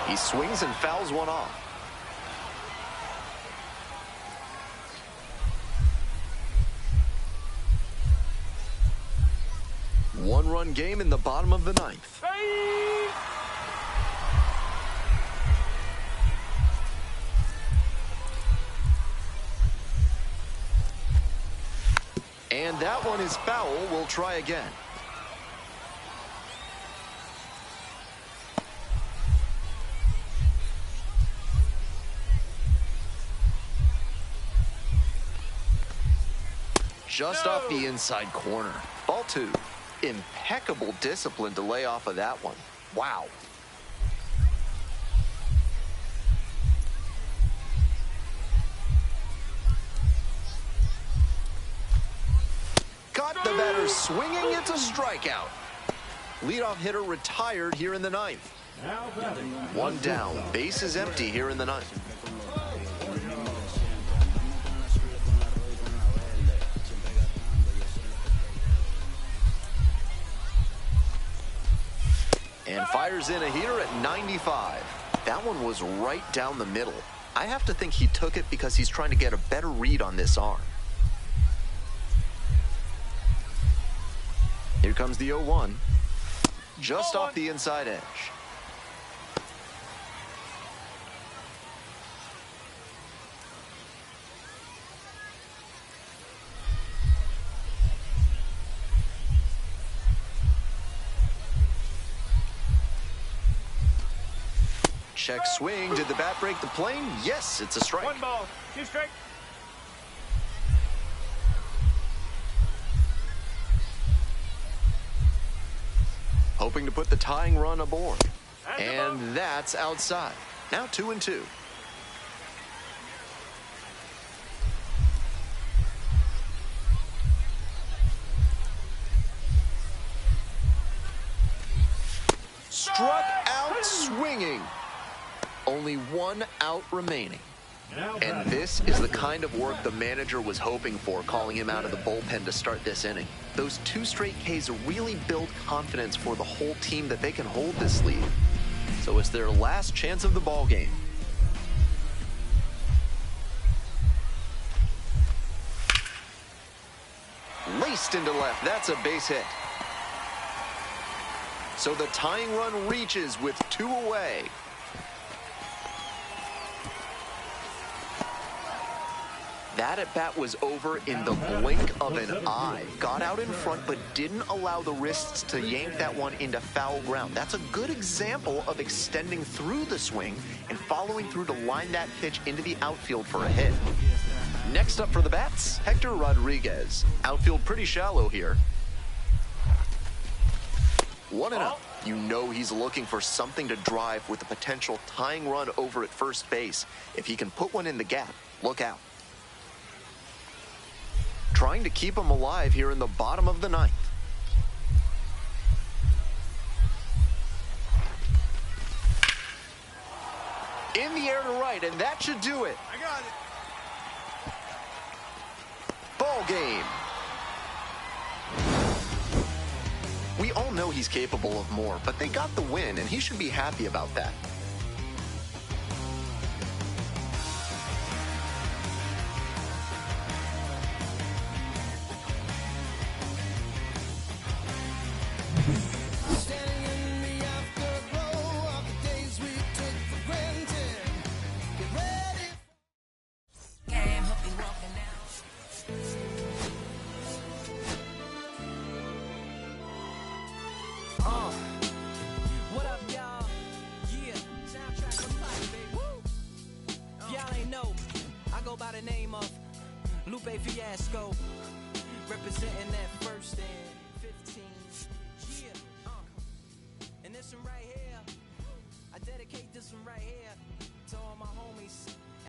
He swings and fouls one off. One-run game in the bottom of the ninth. And that one is foul. We'll try again. Just off the inside corner. Ball two. Impeccable discipline to lay off of that one. Wow. Got the batter swinging. It's a strikeout. Leadoff hitter retired here in the ninth. One down. Base is empty here in the ninth. And fires in a heater at 95. That one was right down the middle. I have to think he took it because he's trying to get a better read on this arm. Here comes the 0-1. Just off the inside edge. Check swing. Did the bat break the plane? Yes, it's a strike. 1 ball, 2 strike. Hoping to put the tying run aboard. And that's outside. Now 2-2. Struck out swinging. Only 1 out remaining. And this is the kind of work the manager was hoping for, calling him out of the bullpen to start this inning. Those 2 straight Ks really build confidence for the whole team that they can hold this lead. So it's their last chance of the ball game. Laced into left. That's a base hit. So the tying run reaches with 2 away. That at-bat was over in the blink of an eye. Got out in front, but didn't allow the wrists to yank that one into foul ground. That's a good example of extending through the swing and following through to line that pitch into the outfield for a hit. Next up for the bats, Hector Rodriguez. Outfield pretty shallow here. 1-0. You know he's looking for something to drive with the potential tying run over at first base. If he can put one in the gap, look out. Trying to keep him alive here in the bottom of the ninth. In the air to right, and that should do it. I got it. Ball game. We all know he's capable of more, but they got the win, and he should be happy about that. What up, y'all? Yeah, soundtrack for life, baby. Woo! Y'all ain't know, I go by the name of Lupe Fiasco, representing that first and